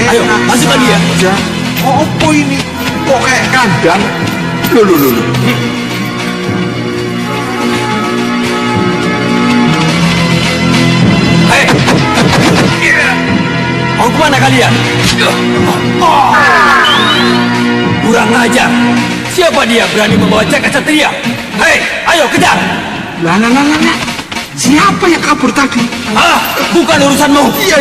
Ayo, masukkan dia. Apa ini? Kok kayak kandang? Loh. Hei, mau kemana kalian? Kurang ajar. Siapa dia berani membawa jaket satria? Hei, ayo kejar. Lah. Siapa yang kabur tadi? Ah, bukan urusanmu. Iya.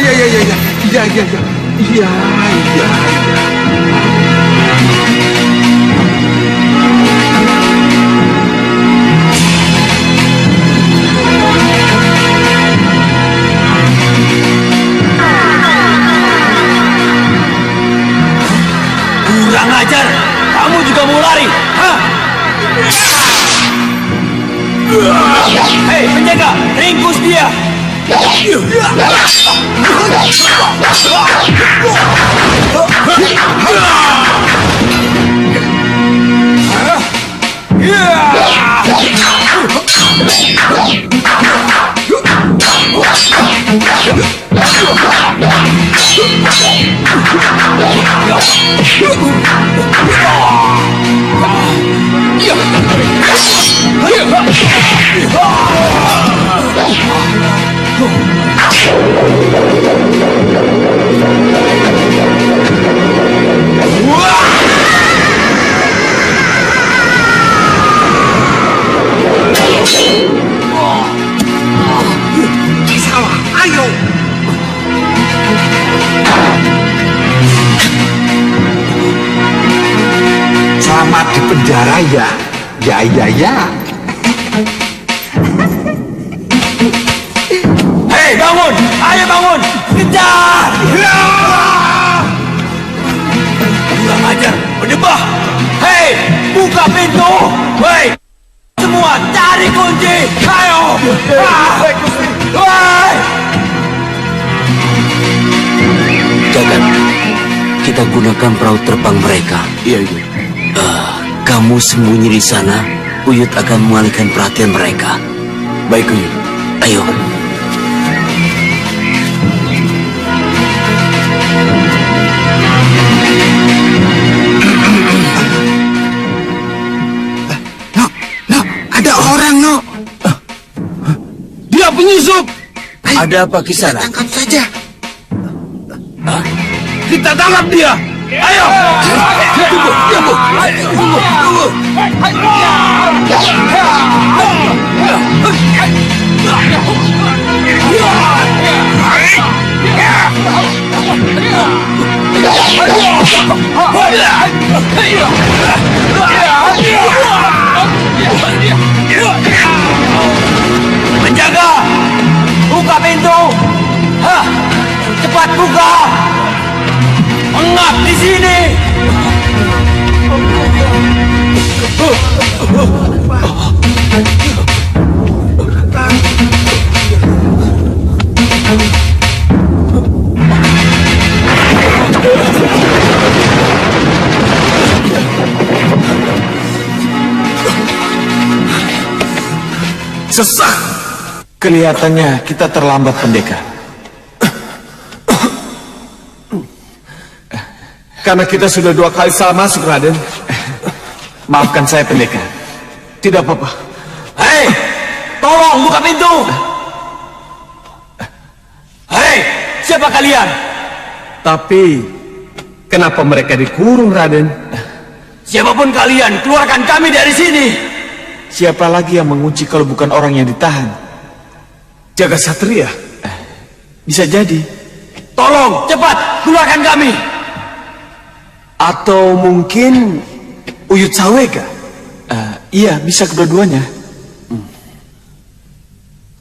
Kurang ajar. Kamu juga mau lari? Hah? Hei, penjaga, ringkus dia. Kisawa, ayo. Selamat di penjara ya. Ya. Hei, bangun! Ayo bangun! Kejar! Kurang ajar, berdebah! Hei, buka pintu! Hei, semua cari kunci! Ayo! Hei! Jagat, kita gunakan perahu terbang mereka. Iya. Kamu sembunyi di sana, Uyut akan mengalihkan perhatian mereka. Baik, Uyut. Ayo. No, ada orang, No. Dia penyusup! Ada apa Kisana? Tangkap saja. Kita tangkap dia! Ayo! Tunggu! Penjaga! Buka pintu! Hah! Cepat buka! Engap di sini! Sesak. Kelihatannya kita terlambat, pendekar. Karena kita sudah 2 kali salah masuk, Raden. Maafkan saya, pendekar. Tidak apa-apa. Hei! Tolong buka pintu! Hei! Siapa kalian? Tapi, kenapa mereka dikurung, Raden? Siapapun kalian, keluarkan kami dari sini! Siapa lagi yang mengunci kalau bukan orang yang ditahan? Jaga Satria? Bisa jadi. Tolong, cepat, keluarkan kami! Atau mungkin Uyut Sawega? Iya, bisa kedua-duanya.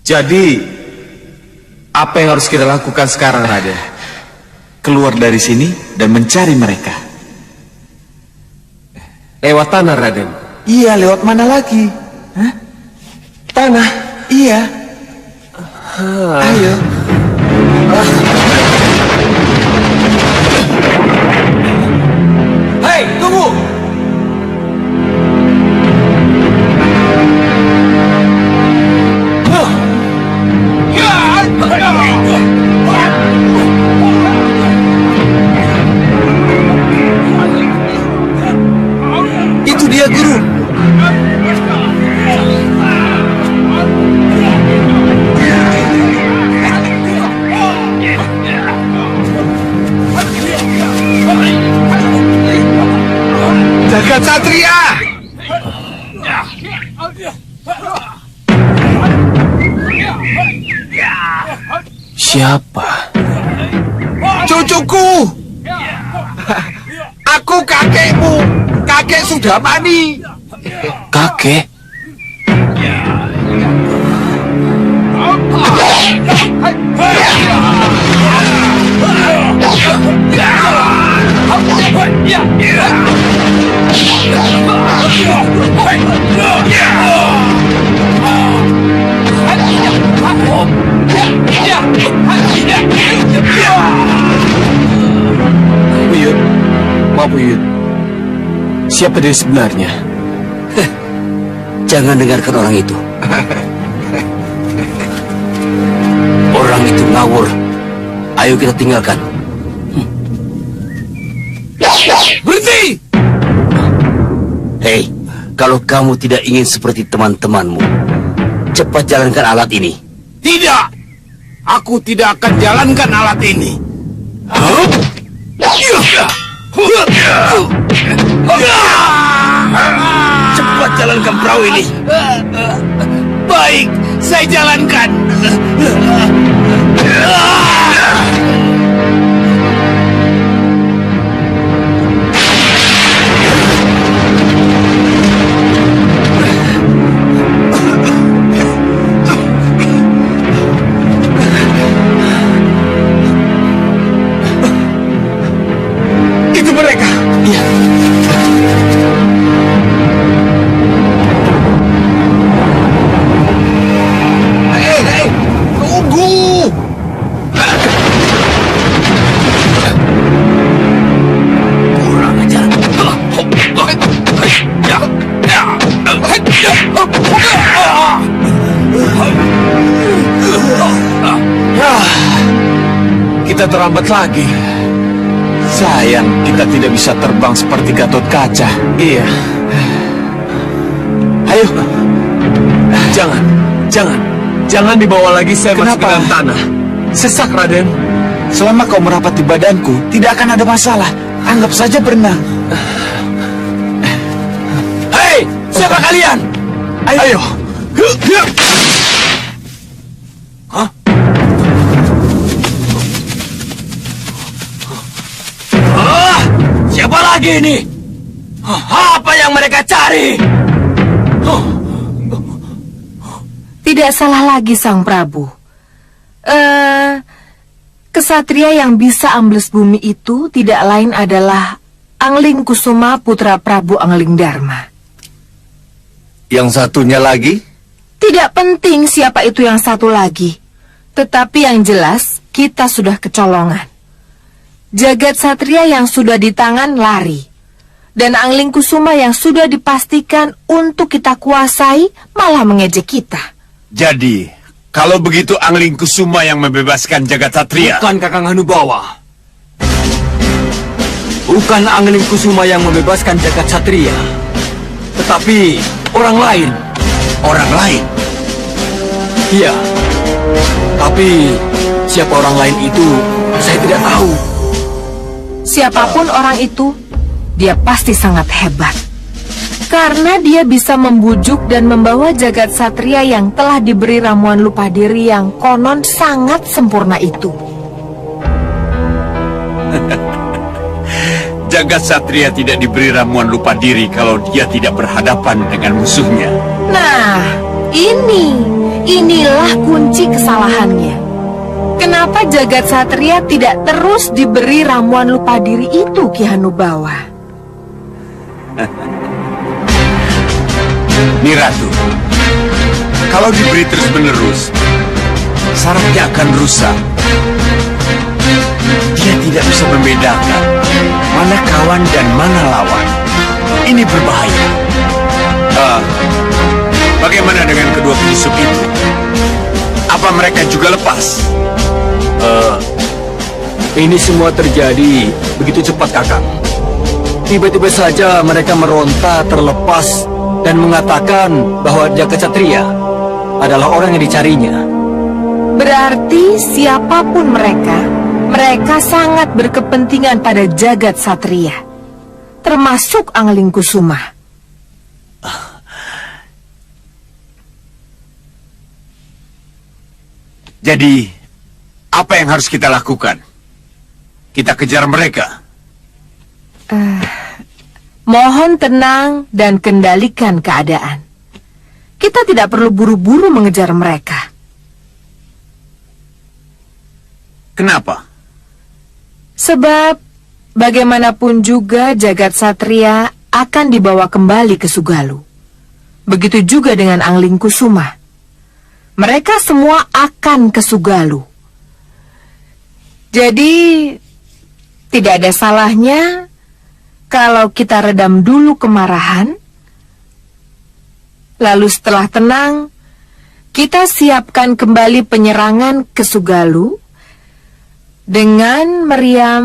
Jadi, apa yang harus kita lakukan sekarang, Raden? Keluar dari sini dan mencari mereka. Lewat tanah, Raden. Iya, lewat mana lagi? Hah? Tanah? Iya. Ayo. Hei, tunggu! Itu dia, Guru. Jagat Satria! Siapa? Cucuku! Aku kakekmu, kakek Sudamani. Kakek? Buyut, maaf Buyut. Siapa dia sebenarnya? Jangan dengarkan orang itu. Orang itu ngawur. Ayo kita tinggalkan. Berhenti! Hei, kalau kamu tidak ingin seperti teman-temanmu, cepat jalankan alat ini. Tidak! Aku tidak akan jalankan alat ini. Cepat jalankan perahu ini. Baik, saya jalankan. Itu mereka. Iya. Hei, tunggu. Kurang ajar. Kita terlambat lagi. Sayang, kita tidak bisa terbang seperti Gatot Kaca. Iya. Ayo. Jangan dibawa lagi saya masuk ke dalam tanah. Sesak, Raden. Selama kau merapat di badanku, tidak akan ada masalah. Anggap saja berenang. Hei, siapa kalian? Ayo. Siapa lagi ini? Apa yang mereka cari? Tidak salah lagi Sang Prabu. Kesatria yang bisa ambles bumi itu tidak lain adalah Angling Kusuma putra Prabu Angling Dharma. Yang satunya lagi? Tidak penting siapa itu yang satu lagi. Tetapi yang jelas kita sudah kecolongan. Jagat Satria yang sudah di tangan lari. Dan Angling Kusuma yang sudah dipastikan untuk kita kuasai malah mengejek kita. Jadi, kalau begitu Angling Kusuma yang membebaskan Jagat Satria. Bukan Kakang Hanubawa. Bukan Angling Kusuma yang membebaskan Jagat Satria. Tetapi orang lain. Orang lain? Iya. Tapi siapa orang lain itu saya tidak tahu. Siapapun orang itu, dia pasti sangat hebat. Karena dia bisa membujuk dan membawa Jagat Satria yang telah diberi ramuan lupa diri yang konon sangat sempurna itu. Jagat Satria tidak diberi ramuan lupa diri kalau dia tidak berhadapan dengan musuhnya. Nah, ini inilah kunci kesalahannya. Kenapa jagat satria tidak terus diberi ramuan lupa diri itu, Ki Hanubawa? Niratu, kalau diberi terus-menerus, sarafnya akan rusak. Dia tidak bisa membedakan mana kawan dan mana lawan. Ini berbahaya. Bagaimana dengan kedua penyusup itu? Apa mereka juga lepas? Ini semua terjadi begitu cepat, Kakang. Tiba-tiba saja mereka meronta terlepas dan mengatakan bahwa Jagat Satria adalah orang yang dicarinya. Berarti siapapun mereka sangat berkepentingan pada jagat satria, termasuk Angling Kusuma. Jadi, apa yang harus kita lakukan? Kita kejar mereka. Mohon tenang dan kendalikan keadaan. Kita tidak perlu buru-buru mengejar mereka. Kenapa? Sebab bagaimanapun juga jagat satria akan dibawa kembali ke Sugalu. Begitu juga dengan Angling Kusuma. Mereka semua akan ke Sugalu. Jadi tidak ada salahnya kalau kita redam dulu kemarahan. Lalu setelah tenang, kita siapkan kembali penyerangan ke Sugalu dengan meriam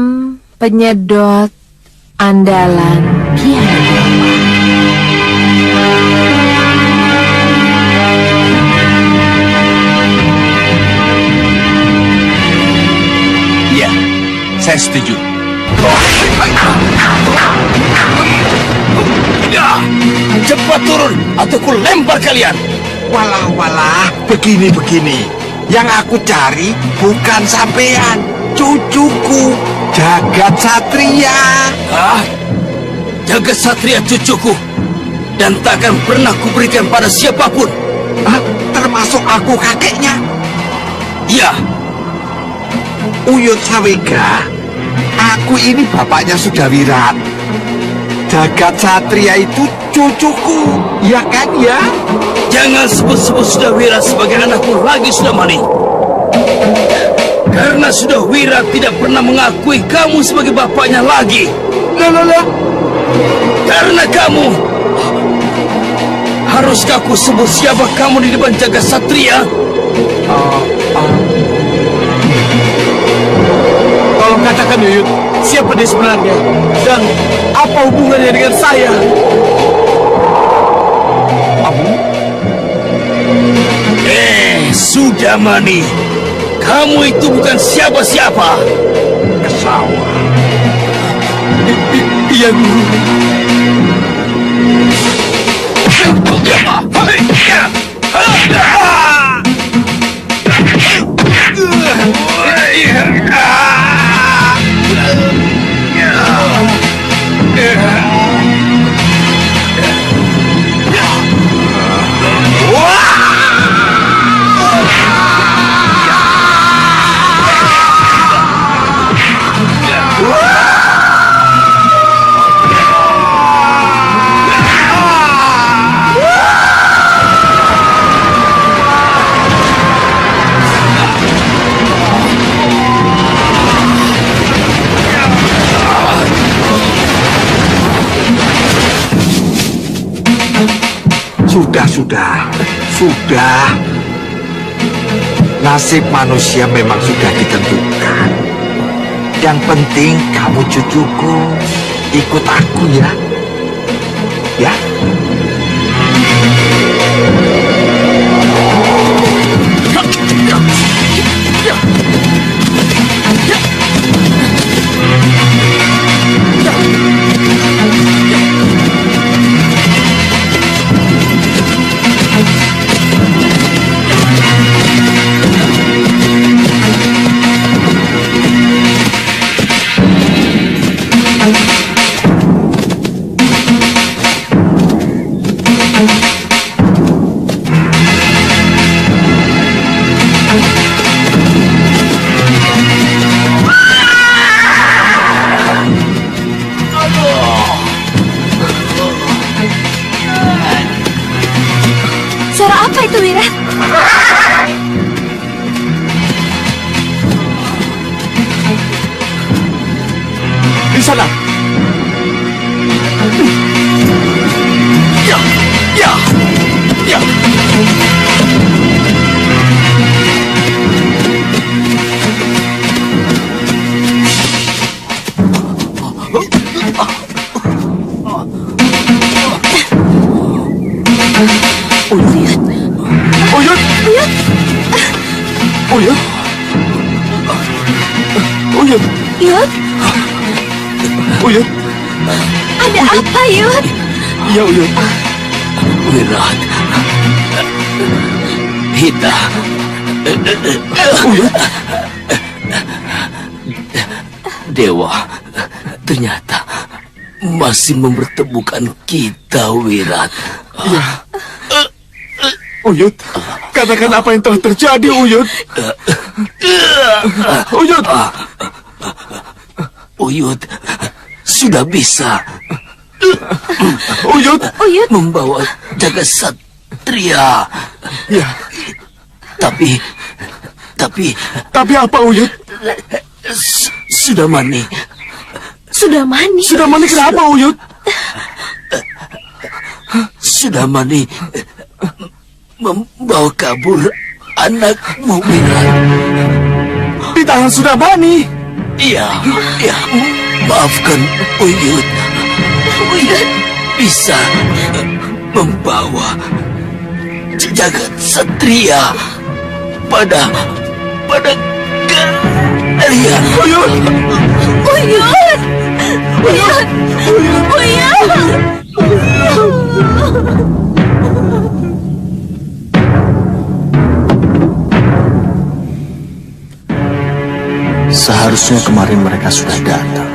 penyedot andalan Ki Hanubawa. Iya, saya setuju. Ya, cepat turun atau ku lempar kalian. Walah, begini. Yang aku cari bukan sampean, cucuku, Jagat Satria. Jagat Satria cucuku, dan takkan pernah kuberikan pada siapapun. Termasuk aku kakeknya, Ya, Uyut Sawega. Aku ini bapaknya Sudawirat. Jagat Satria itu cucuku, ya kan ya? jangan sebut-sebut Sudawira sebagai anakku lagi, Sudamani. Karena Sudawira tidak pernah mengakui kamu sebagai bapaknya lagi. Lah. Karena kamu, haruskah aku sebut siapa kamu di depan Jagat Satria? Tolong katakan Uyut, siapa dia sebenarnya? Dan apa hubungannya dengan saya? Sudamani, kamu itu bukan siapa-siapa. Kesawah. Iya, Guru. Sudah. Nasib manusia memang sudah ditentukan. Yang penting kamu cucuku, ikut aku ya. Ya. Di sana. Ya, ya, ya. Uyut. Uyut. Uyut. Yud, Uyut. ada apa Yud? Ya, Uyut. Wirat. Hita. Uyut. Dewa. Ternyata masih mempertemukan kita, Wirat. Uyut, katakan apa yang telah terjadi, Uyut. Uyut. Uyut sudah bisa Uyut. membawa jaga satria. Ya, Tapi tapi apa, Uyut? sudah mani. Sudah mani. Sudah mani kenapa, Uyut? Sudah mani membawa kabur anakmu, Wirat. Di tangan sudah mani. Iya, maafkan Uyut. Uyut bisa membawa jagat satria pada kalian. Uyut. Uyud! Uyud! Uyud! Seharusnya kemarin mereka sudah datang.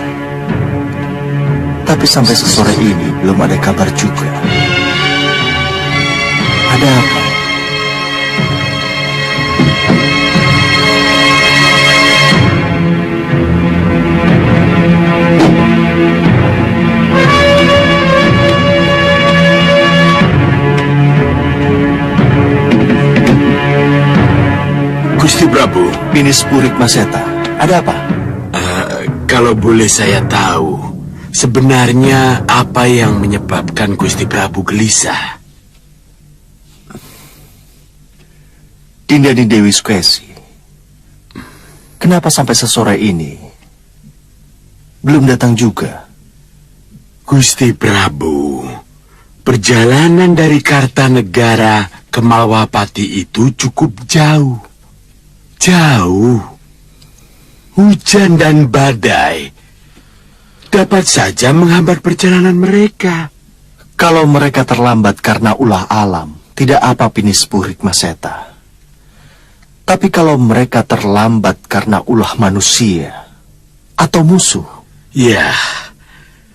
Tapi sampai sesore ini belum ada kabar juga. Ada apa? Gusti Prabu, Pinis Purik Maseta. Ada apa? kalau boleh saya tahu, sebenarnya apa yang menyebabkan Gusti Prabu gelisah? Dinda di Dewi Sukesi. Kenapa sampai sesore ini belum datang juga? Gusti Prabu, perjalanan dari Kartanegara ke Malwapati itu cukup jauh. Jauh. Hujan dan badai dapat saja menghambat perjalanan mereka. Kalau mereka terlambat karena ulah alam, tidak apa Pinis Purik Maseta. Tapi kalau mereka terlambat karena ulah manusia atau musuh, Ya,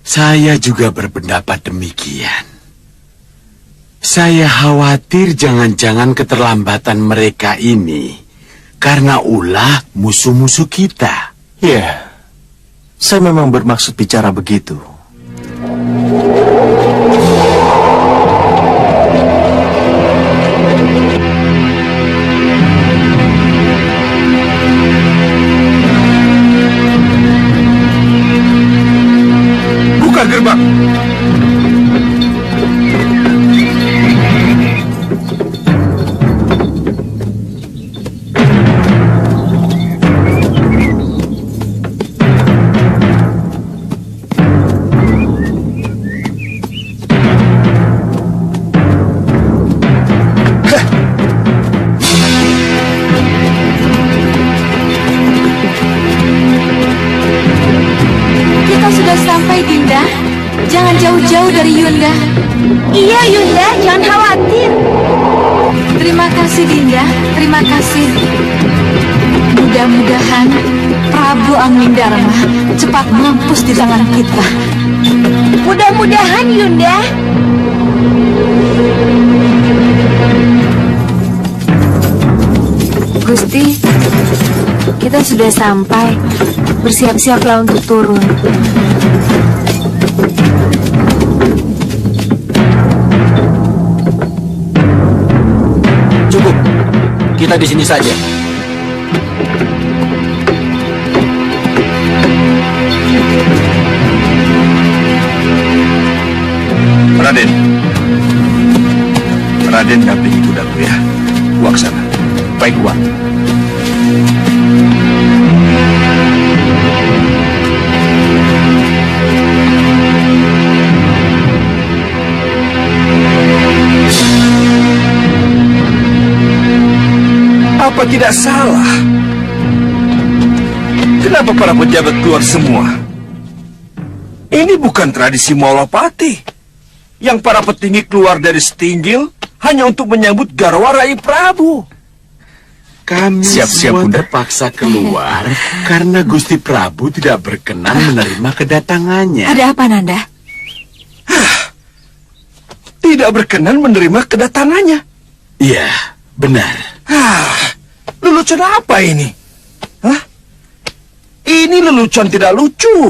saya juga berpendapat demikian. Saya khawatir jangan-jangan keterlambatan mereka ini karena ulah musuh-musuh kita. ya, saya memang bermaksud bicara begitu. Buka gerbang. Kita sudah sampai, Dinda. Jangan jauh-jauh dari Yunda. Iya, Yunda. Jangan khawatir. Terima kasih, Dinda. Terima kasih. Mudah-mudahan Prabu Anglingdarma cepat mampus di tangan kita. Mudah-mudahan, Yunda. Gusti, kita sudah sampai. Bersiap-siaplah untuk turun. Cukup. Kita di sini saja. Apa tidak salah? Kenapa para pejabat keluar semua? Ini bukan tradisi Maulapati, yang para petinggi keluar dari Setinggil hanya untuk menyambut garwa Rai Prabu. Kami Siap-siap, semua Bunda. terpaksa keluar karena Gusti Prabu tidak berkenan menerima kedatangannya. Ada apa, Nanda? Tidak berkenan menerima kedatangannya. Iya, benar. Lelucon apa ini? Hah? Ini lelucon tidak lucu.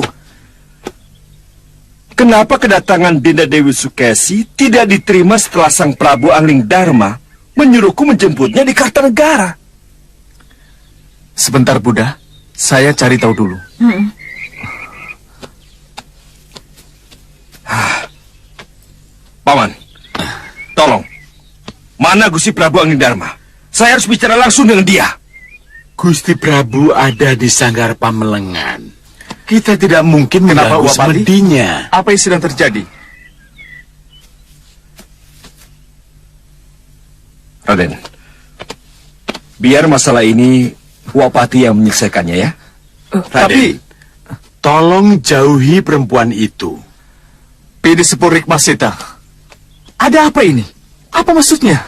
Kenapa kedatangan Dinda Dewi Sukesi tidak diterima setelah Sang Prabu Angling Dharma menyuruhku menjemputnya di Kartanegara? Sebentar, Bunda. Saya cari tahu dulu. Paman, tolong. Mana Gusti Prabu Angling Dharma? Saya harus bicara langsung dengan dia. Gusti Prabu ada di Sanggar Pamelengan. Kita tidak mungkin Kenapa, mengganggu Uwapati? semedinya. Apa yang sedang terjadi? Raden, biar masalah ini Wapati yang menyelesaikannya ya. Tapi, tolong jauhi perempuan itu. Pinisepur Rikmaseta. Ada apa ini? Apa maksudnya?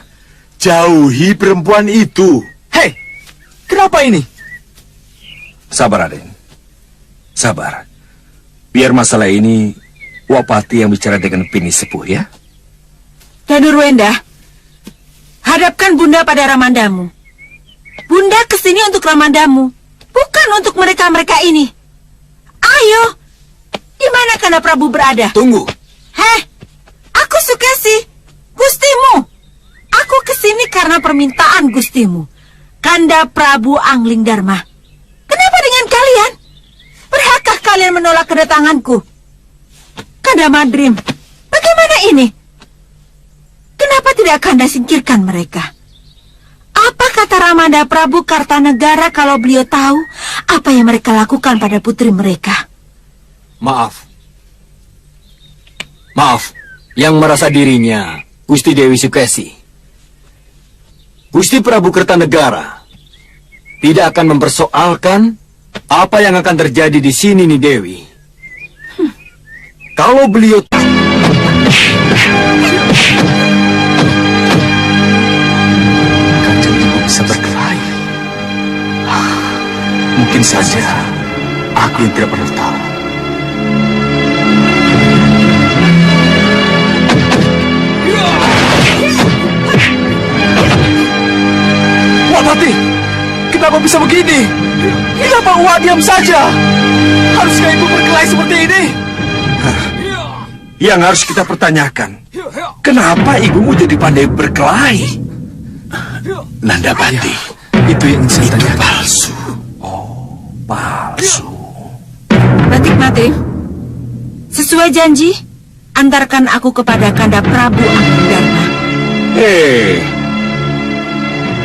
Jauhi perempuan itu. Hei, kenapa ini? Sabar, Raden. Sabar. Biar masalah ini Wapati yang bicara dengan Pini Sepuh ya. Danurwenda, hadapkan Bunda pada Ramandamu. Bunda kesini untuk Ramandamu, bukan untuk mereka-mereka ini. Ayo, di mana Kanda Prabu berada? Tunggu. Heh, aku Sukesi, Gustimu. Aku kesini karena permintaan Gustimu, Kanda Prabu Angling Dharma. Kenapa dengan kalian? Berhakkah kalian menolak kedatanganku? Kanda Madrim, bagaimana ini? Kenapa tidak Kanda singkirkan mereka? Apa kata Ramanda Prabu Kartanegara kalau beliau tahu apa yang mereka lakukan pada putri mereka? Maaf. Maaf, yang merasa dirinya Gusti Dewi Sukesi. Gusti Prabu Kertanegara tidak akan mempersoalkan apa yang akan terjadi di sini nih Dewi. Kalau beliau Kanjeng Ibu bisa berkelahi. Mungkin saja aku yang tidak pernah tahu. Wapati, kenapa bisa begini? Kenapa Wak diam saja? Haruskah ibu berkelahi seperti ini? Yang harus kita pertanyakan, kenapa ibumu jadi pandai berkelahi? Nandapati, Itu yang saya itu tanyakan. palsu. Palsu. Batik Madrim, sesuai janji, antarkan aku kepada Kanda Prabu Angling Dharma.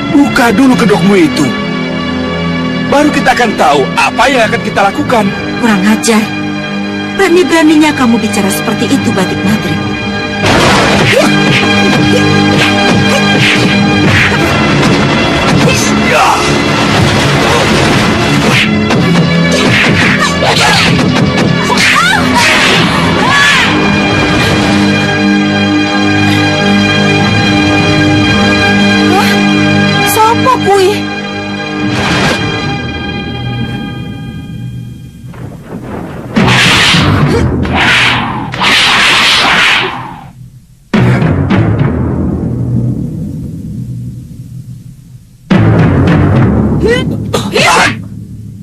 Buka dulu kedokmu itu. Baru kita akan tahu apa yang akan kita lakukan. Kurang ajar. Berani-beraninya kamu bicara seperti itu, Batik Madrim. Sopo kui?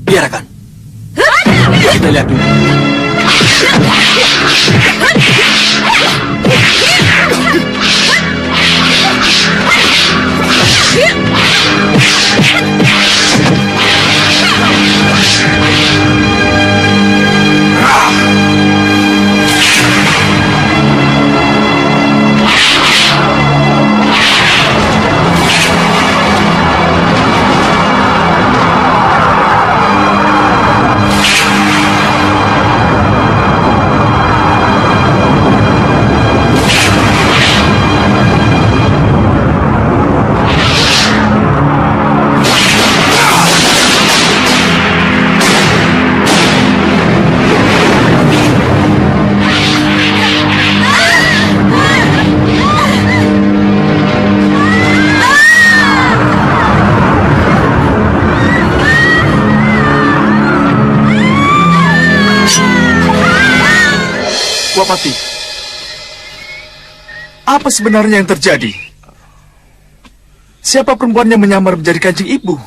biarkan. Kita lihat dulu. Wapati, apa sebenarnya yang terjadi? Siapa perempuan yang menyamar menjadi Kanjeng Ibu?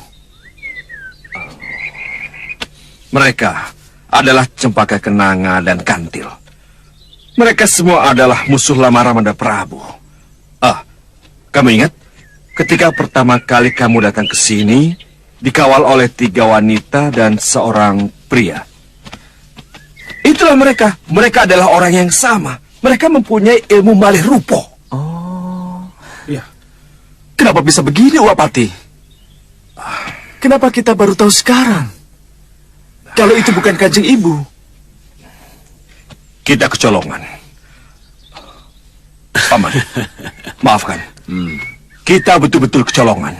Mereka adalah Cempaka Kenanga dan Kantil. Mereka semua adalah musuh lama Ramanda Prabu. Kamu ingat? Ketika pertama kali kamu datang ke sini, dikawal oleh 3 wanita dan seorang pria. Itulah mereka. Mereka adalah orang yang sama. Mereka mempunyai ilmu malih rupo. Ya. Kenapa bisa begini, Wapati? Kenapa kita baru tahu sekarang? Kalau itu bukan Kanjeng Ibu. Kita kecolongan. Paman, maafkan. Kita betul-betul kecolongan.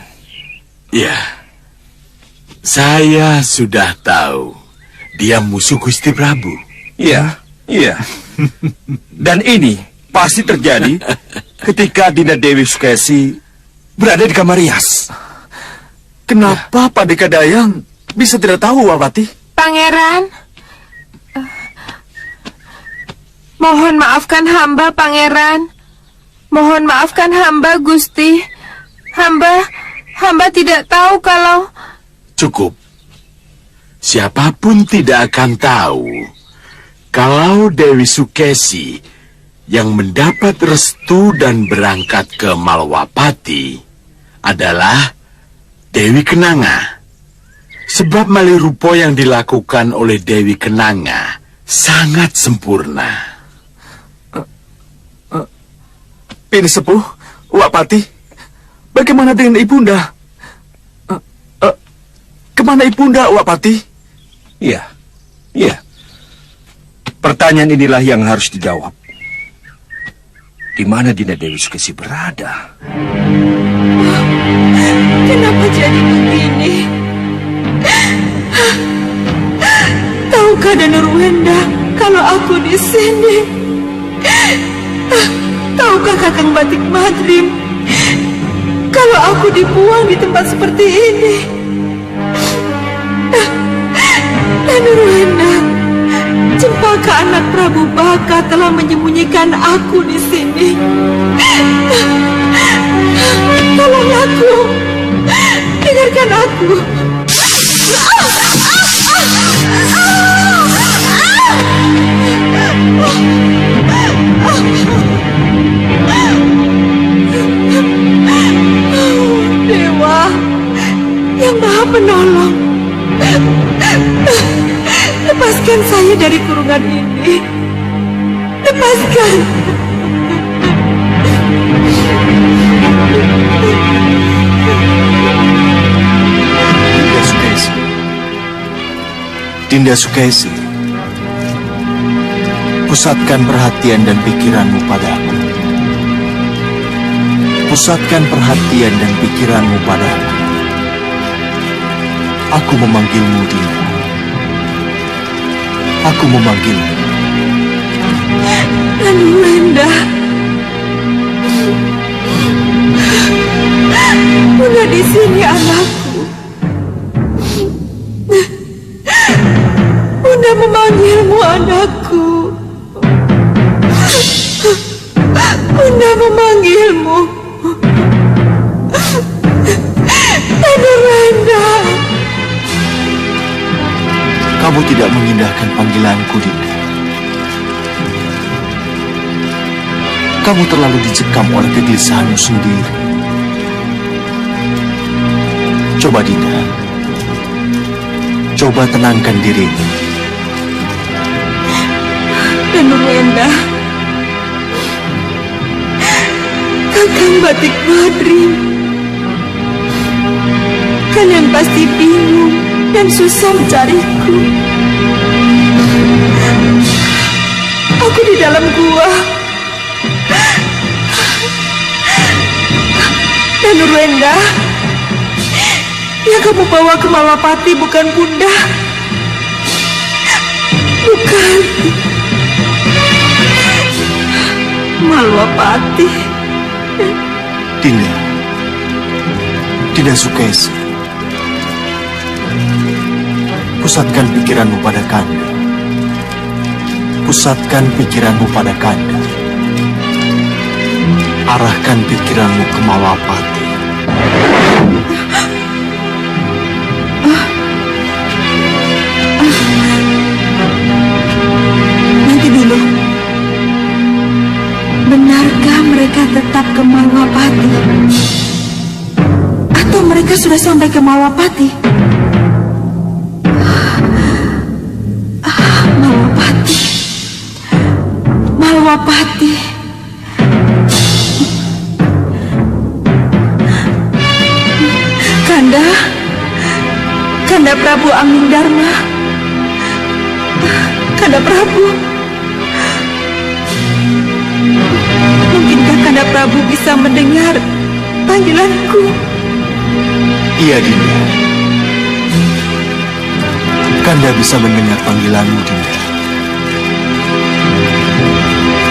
Ya, saya sudah tahu. Dia musuh Gusti Prabu. Iya, iya. Dan ini pasti terjadi ketika Dinda Dewi Sukesi berada di kamar rias. Kenapa Pak Deka Dayang bisa tidak tahu, Wapati? Pangeran, mohon maafkan hamba, Pangeran. Mohon maafkan hamba, Gusti. Hamba tidak tahu kalau... Cukup. Siapapun tidak akan tahu kalau Dewi Sukesi yang mendapat restu dan berangkat ke Malwapati adalah Dewi Kenanga. Sebab malih rupa yang dilakukan oleh Dewi Kenanga sangat sempurna. Ini sepuh, Wapati. Bagaimana dengan Ibunda? Kemana Ibunda, Wapati? Iya, iya. Pertanyaan inilah yang harus dijawab. Di mana Dinda Dewi Sukesi berada? Kenapa jadi begini? Tahukah Danurwenda kalau aku di sini? Tahukah Kakang Batik Madrim kalau aku dibuang di tempat seperti ini? Danurwenda, Cempaka anak Prabu Baka telah menyembunyikan aku di sini. Tolong aku, dengarkan aku. Dewa yang Maha Penolong, lepaskan saya dari kurungan ini. Lepaskan. Dinda Sukesi. Dinda Sukesi. Pusatkan perhatian dan pikiranmu padaku. Pusatkan perhatian dan pikiranmu padaku. Aku memanggilmu, Dinda. Aku memanggilmu. Danurwenda, Bunda di sini, anakku. Bunda memanggilmu, anakku. Bunda memanggilmu. Danurwenda. Kamu tidak mengindahkan panggilanku, Dinda. Kamu terlalu dicekam oleh kegelisahanmu sendiri. Coba, Dinda. Coba tenangkan dirimu. Danurwenda, Kakang Batik Madrim, kalian pasti bingung dan susah mencariku. Aku di dalam gua. Danurwenda, yang kamu bawa ke Malwapati bukan Bunda. Bukan. Malwapati. Dinda. Dinda Sukesi. Pusatkan pikiranmu pada Kanda. Pusatkan pikiranmu pada Kanda. Arahkan pikiranmu ke Malapati. Nanti dulu. Benarkah mereka tetap ke Malwapati? Atau mereka sudah sampai ke Malwapati? Malwapati. Malwapati. Kanda Prabu Anglingdarma. Kanda Prabu. Mungkinkah Kanda Prabu bisa mendengar panggilanku? Iya, Dinda. Kanda bisa mendengar panggilanmu, Dinda.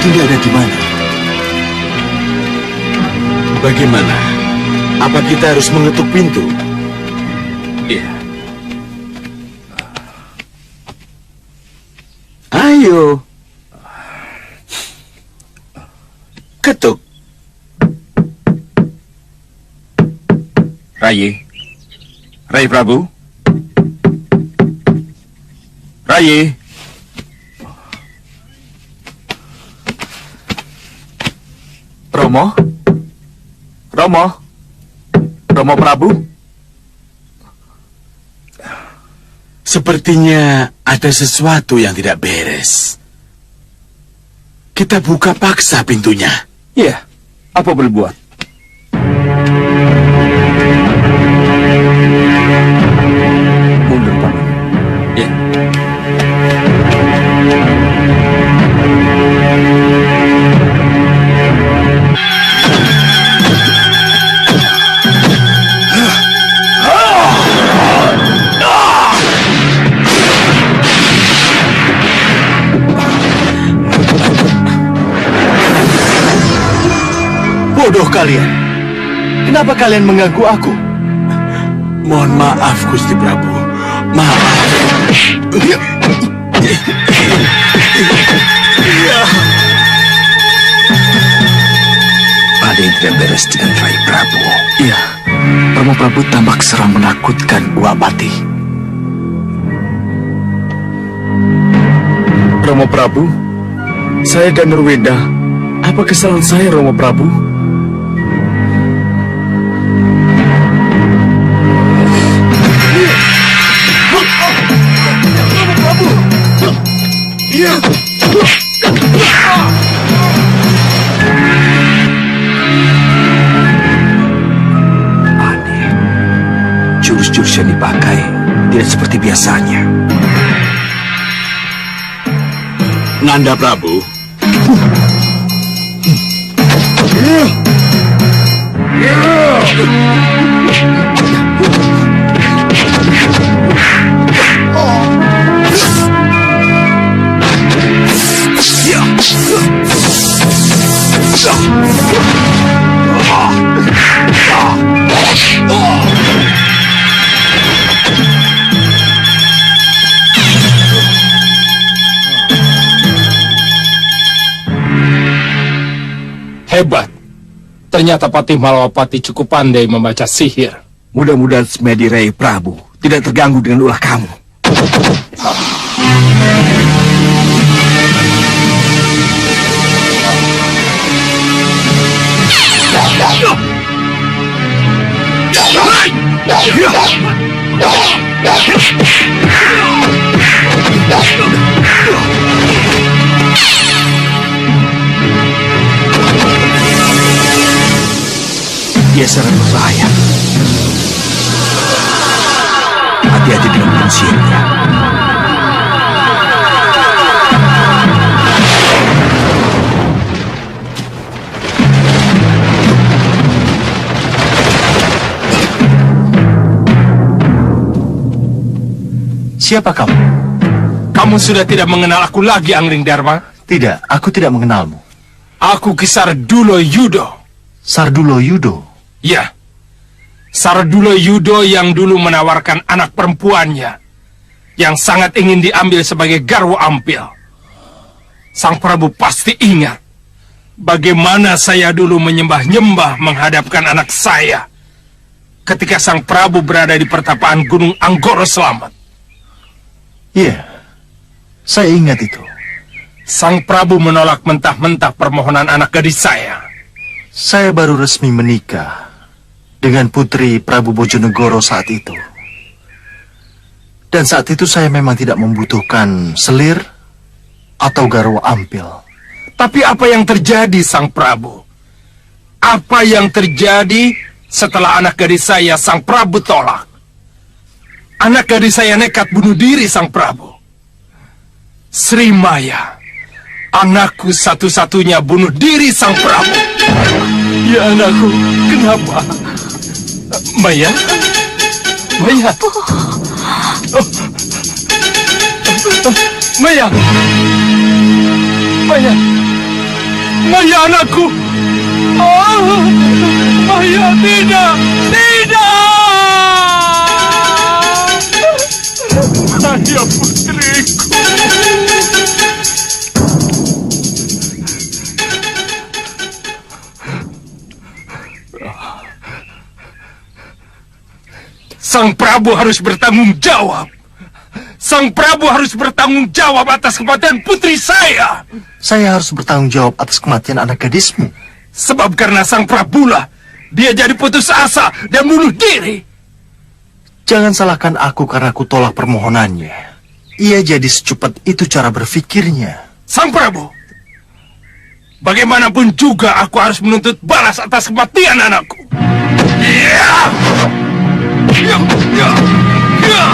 Dinda ada di mana? Bagaimana? Apa kita harus mengetuk pintu? Iya. Ayo. Ketuk. Rai Prabu. Rai. Romo? Romo Prabu? Sepertinya ada sesuatu yang tidak beres. Kita buka paksa pintunya. Iya. Apa boleh buat? Mundur, Pak. Ya. Bodoh kalian. Kenapa kalian mengganggu aku? Mohon maaf, Gusti Prabu. Maaf. Ada yang tidak beres dengan Rai Prabu. Iya, Romo Prabu tampak seram menakutkan Uapati. Romo Prabu, saya dan Nurwenda. Apa kesalahan saya, Romo Prabu? Aneh. Jurus-jurus yang dipakai tidak seperti biasanya. Nanda Prabu. Hebat. Ternyata Patih Malwapati cukup pandai membaca sihir. Mudah-mudahan semedi Rai Prabu tidak terganggu dengan ulah kamu. Dia sangat berbahaya. Hati-hati dengan manusianya. Siapa kamu? Kamu sudah tidak mengenal aku lagi, Anglingdarma? Tidak, aku tidak mengenalmu. Aku Sardulo Yudo. Sardulo Yudo? Ya, Sardulo Yudo yang dulu menawarkan anak perempuannya, yang sangat ingin diambil sebagai garwa ampil. Sang Prabu pasti ingat bagaimana saya dulu menyembah-nyembah menghadapkan anak saya ketika Sang Prabu berada di pertapaan Gunung Anggoro Selamat. Iya, saya ingat itu. Sang Prabu menolak mentah-mentah permohonan anak gadis saya. Saya baru resmi menikah dengan putri Prabu Bojonegoro saat itu. Dan saat itu saya memang tidak membutuhkan selir atau garwa ampil. Tapi apa yang terjadi, Sang Prabu? Apa yang terjadi setelah anak gadis saya, Sang Prabu, tolak? Anak gadis saya nekat bunuh diri, Sang Prabu. Sri Maya, anakku satu-satunya, bunuh diri, Sang Prabu. Ya anakku, kenapa? Maya? Maya? Maya! Maya! Maya, anakku! Oh, Maya, tidak! Tidak! Maya, putriku! Sang Prabu harus bertanggung jawab. Sang Prabu harus bertanggung jawab atas kematian putri saya. Saya harus bertanggung jawab atas kematian anak gadismu. Sebab karena Sang Prabulah dia jadi putus asa dan bunuh diri. Jangan salahkan aku karena aku tolak permohonannya. Ia jadi secepat itu cara berpikirnya. Sang Prabu, bagaimanapun juga aku harus menuntut balas atas kematian anakku. Ya! Ya! Ya! Ya!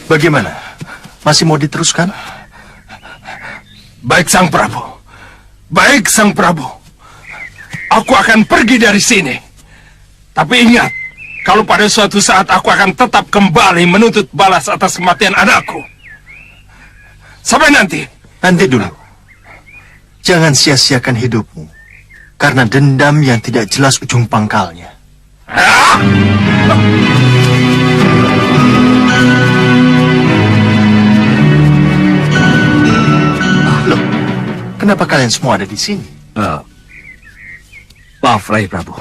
Bagaimana? Masih mau diteruskan? Baik, Sang Prabu. Baik, Sang Prabu. Aku akan pergi dari sini. Tapi ingat, kalau pada suatu saat aku akan tetap kembali menuntut balas atas kematian anakku. Sampai nanti. Nanti dulu. Jangan sia-siakan hidupmu. Karena dendam yang tidak jelas ujung pangkalnya. Ah! Loh, kenapa kalian semua ada di sini? Maaf, Rai Prabu.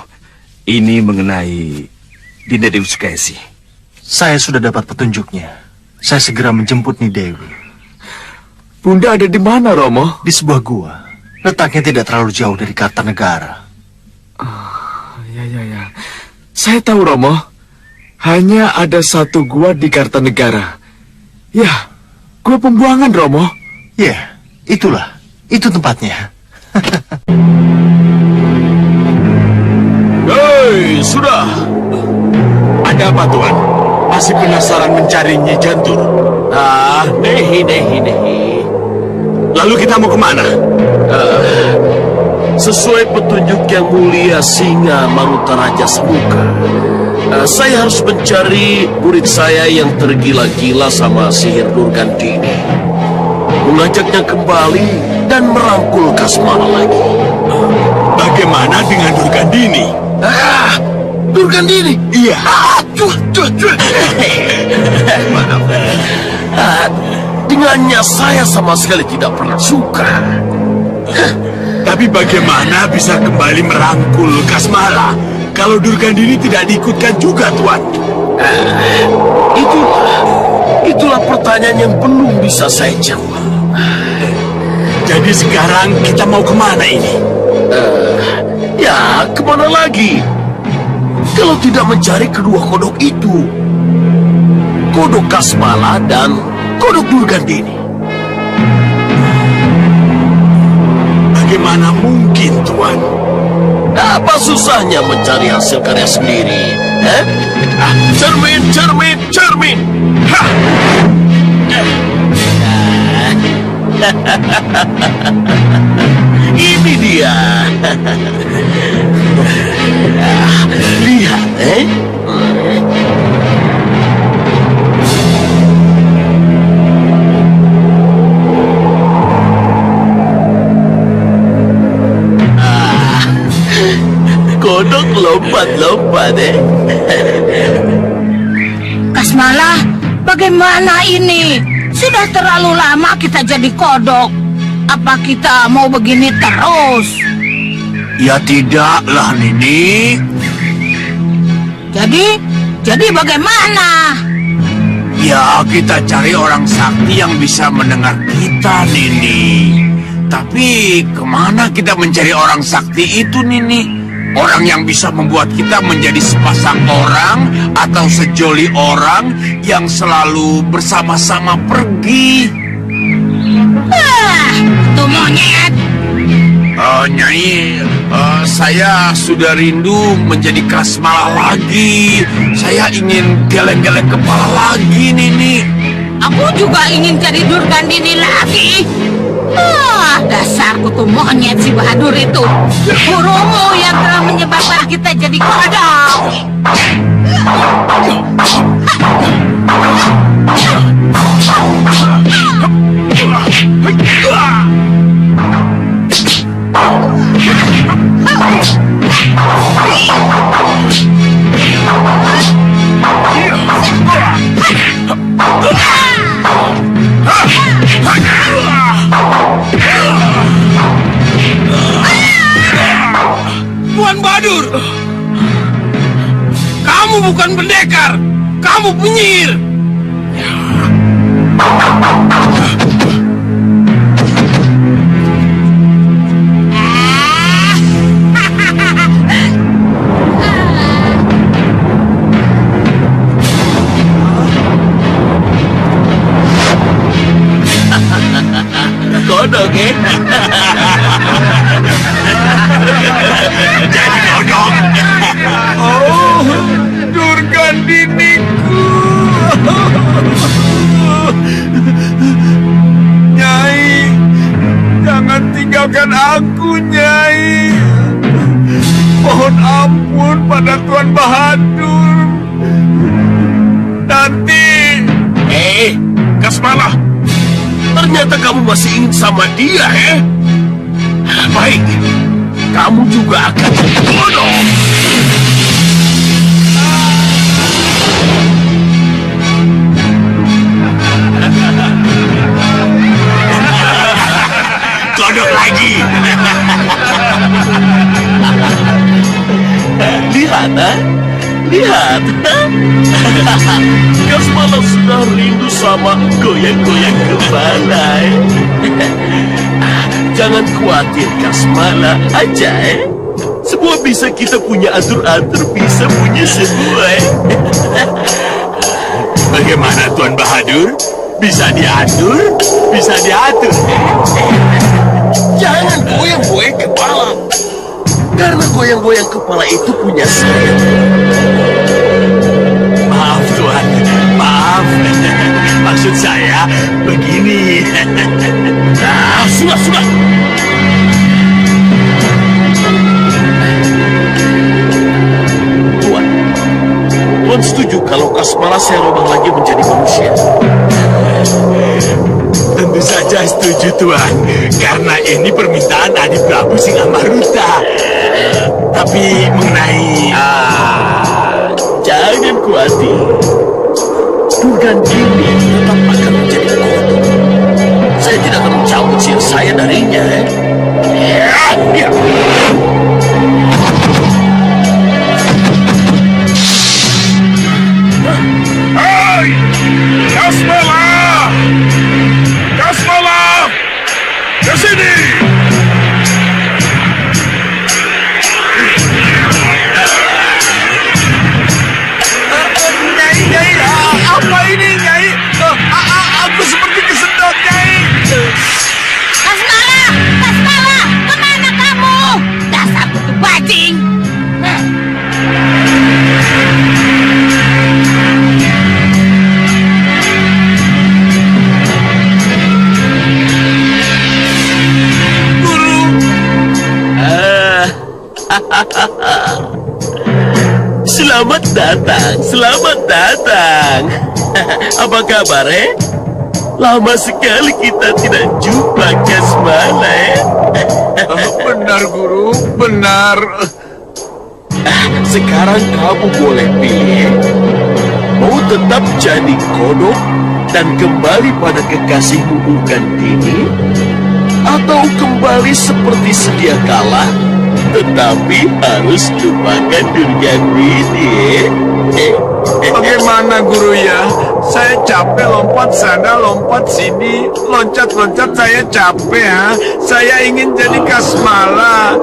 Ini mengenai Dinda Dewi Sukesi. Saya sudah dapat petunjuknya. Saya segera menjemput Nidewi. Bunda ada di mana, Romo? Di sebuah gua. Letaknya tidak terlalu jauh dari Kartanegara. Ya. Saya tahu, Romo. Hanya ada satu gua di Kartanegara. Ya, gua pembuangan, Romo. Ya, itulah. Itu tempatnya. Hei, sudah. Ada apa, Tuan? Masih penasaran mencari Nyi Jantur? Nehi. Lalu kita mau kemana? Sesuai petunjuk yang mulia Singa Maruta Raja Semuka, saya harus mencari murid saya yang tergila-gila sama sihir Durgandini, mengajaknya kembali dan merangkul Kasmala lagi. Bagaimana dengan Durgandini? Durgandini? Iya. Maaf. Dengannya saya sama sekali tidak pernah suka. Tapi bagaimana bisa kembali merangkul Kasmala kalau Durgandini tidak diikutkan juga, Tuan? Itulah pertanyaan yang belum bisa saya jawab. Jadi sekarang kita mau kemana ini? Ya, kemana lagi? Kalau tidak mencari kedua kodok itu. Kodok Kasmala dan kodok Durgandini. Bagaimana mungkin, Tuan? Apa susahnya mencari hasil karya sendiri? Cermin, cermin, cermin. Hah! Ini dia. Lihat, kodok lompat-lompat, Kasmala, bagaimana ini? Sudah terlalu lama kita jadi kodok. Apa kita mau begini terus? Ya tidaklah, Nini. Jadi bagaimana? Ya, kita cari orang sakti yang bisa mendengar kita, Nini. Tapi kemana kita mencari orang sakti itu, Nini? Orang yang bisa membuat kita menjadi sepasang orang atau sejoli orang yang selalu bersama-sama pergi. Itu monyet. Nyai, saya sudah rindu menjadi Kasmala lagi. Saya ingin geleng-geleng kepala lagi, Nini. Aku juga ingin jadi Durgandini lagi. Dasar kutu monyet si Bahadur itu. Gurumu yang telah menyebabkan kita jadi kodok. Tuan Bahadur, kamu bukan pendekar, kamu penyihir. Kodok, Jadi kodok. Oh, Durgandiniku. Nyai, jangan tinggalkan aku, Nyai. Mohon ampun pada Tuan Bahadur. Nanti. Kasmala, ternyata kamu masih ingin sama dia, Baik, kamu juga akan jadi kodok. Kodok lagi. Lihat, lihat. Kasmala sudah rindu sama goyang-goyang kepala. Jangan khawatir, Kasmala aja, Semua bisa kita punya atur-atur, bisa punya semua, Bagaimana, Tuan Bahadur? Bisa diatur? Bisa diatur. Jangan goyang-goyang kepala. Karena goyang-goyang kepala itu punya saya. Maaf, Tuan. Maaf. Maksud saya begini. Sudah. Tuan setuju kalau Kasmala saya rubah lagi menjadi manusia? Tentu saja setuju, Tuan. Karena ini permintaan Adi Prabu Singammaruta. Tapi mengenai... Jangan khawatir. Durgandini tetap akan menjadi kodok. Saya tidak akan mencabut sihir saya darinya, Hai! Kasmala! Kasmala! Ke sini! Nyai, apa ini, Nyai? Aku seperti kesedot, Nyai. Kasmala! Kasmala! Kemana kamu? Dasar kutu bajing! Selamat datang, selamat datang. Apa kabar, Lama sekali kita tidak jumpa, Kasmala, Benar, Guru, benar. Sekarang kamu boleh pilih. Mau tetap jadi kodok dan kembali pada kekasihmu Urgandini, atau kembali seperti sedia kala, tetapi harus lupakan Urgandini. Bagaimana, Guru ya? Saya capek lompat sana, lompat sini, loncat-loncat saya capek ya. Saya ingin jadi Kasmala,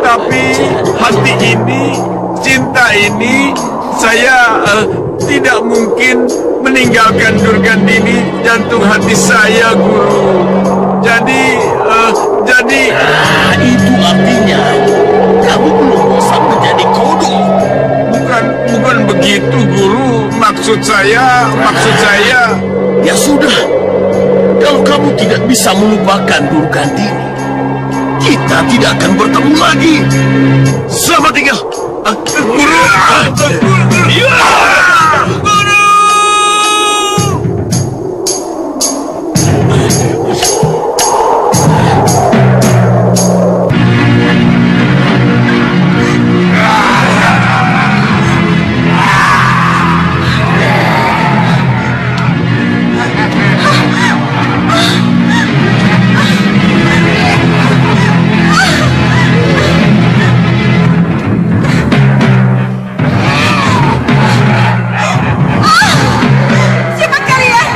tapi hati ini, cinta ini, saya tidak mungkin meninggalkan Urgandini, jantung hati saya, Guru. Jadi Itu artinya kamu belum bosan menjadi kodok. bukan begitu, Guru. Maksud saya. Ya sudah, kalau kamu tidak bisa melupakan Urgandini, kita tidak akan bertemu lagi. Selamat tinggal, Guru. Siapa kalian?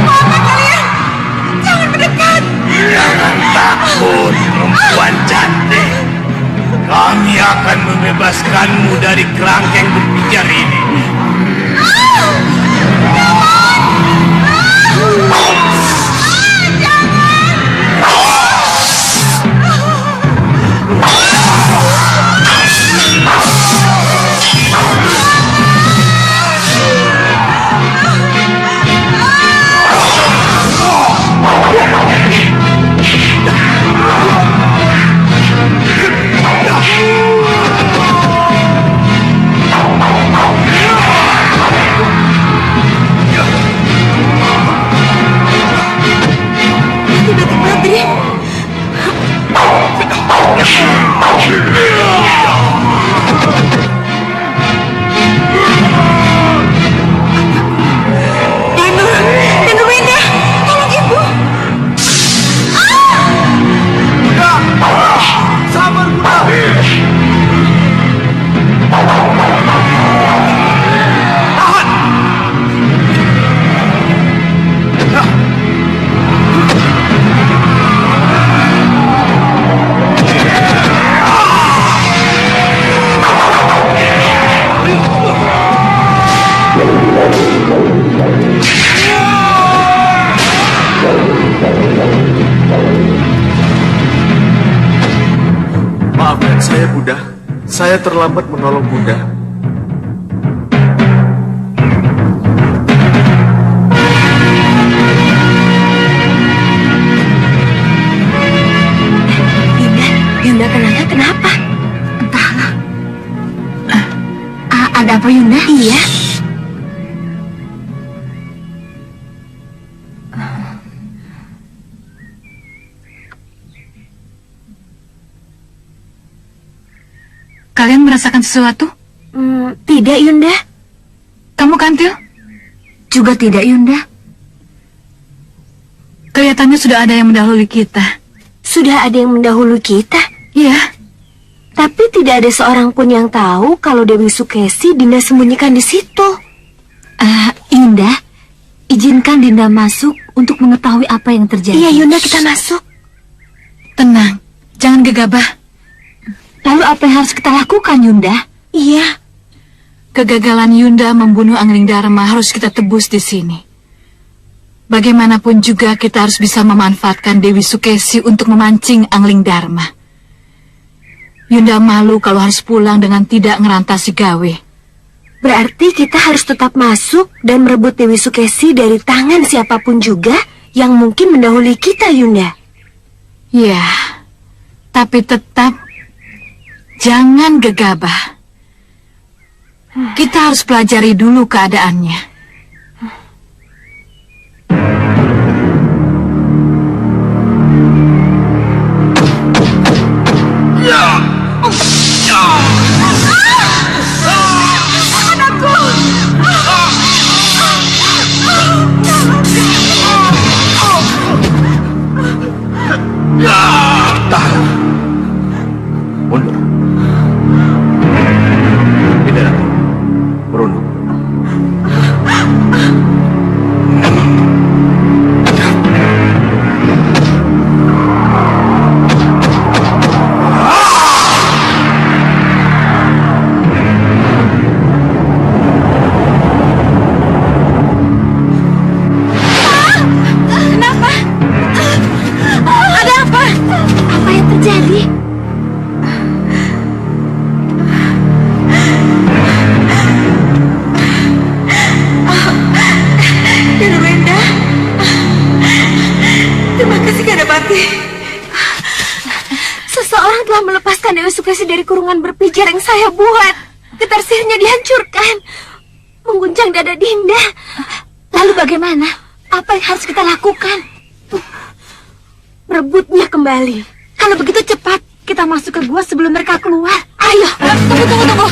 Apa kalian? Jangan mendekat! Jangan takut, perempuan cantik. Kami akan membebaskanmu dari kerangkeng berpijar ini. Maafkan saya, Bunda. Saya terlambat menolong Bunda. Yunda kenapa? Entahlah. Ada apa, Yunda? Iya. Kalian merasakan sesuatu? Tidak, Yunda. Kamu Kantil? Juga tidak, Yunda. Kelihatannya sudah ada yang mendahului kita. sudah ada yang mendahului kita. Iya. Tapi tidak ada seorang pun yang tahu kalau Dewi Sukesi Dinda sembunyikan di situ. Yunda, izinkan Dinda masuk untuk mengetahui apa yang terjadi. Iya, Yunda, kita masuk. Tenang, jangan gegabah. Lalu apa yang harus kita lakukan, Yunda? Iya. Kegagalan Yunda membunuh Angling Dharma harus kita tebus di sini. Bagaimanapun juga kita harus bisa memanfaatkan Dewi Sukesi untuk memancing Angling Dharma. Yunda malu kalau harus pulang dengan tidak ngerantasi gawe. Berarti kita harus tetap masuk dan merebut Dewi Sukesi dari tangan siapapun juga yang mungkin mendahului kita, Yunda. Ya, tapi tetap jangan gegabah. Kita harus pelajari dulu keadaannya. Tahan. Mundur. Tidak. Merunduk. Kenapa? Ada apa? Apa yang terjadi? Darwenda, terima kasih Kadapati. Seseorang telah melepaskan Dewi Sukesi dari kurungan berpijar yang saya buat. Getar sihirnya dihancurkan, mengguncang dada Dinda. Lalu bagaimana? Apa yang harus kita lakukan? Merebutnya kembali. Kalau begitu cepat, kita masuk ke gua sebelum mereka keluar. Ayo, tunggu.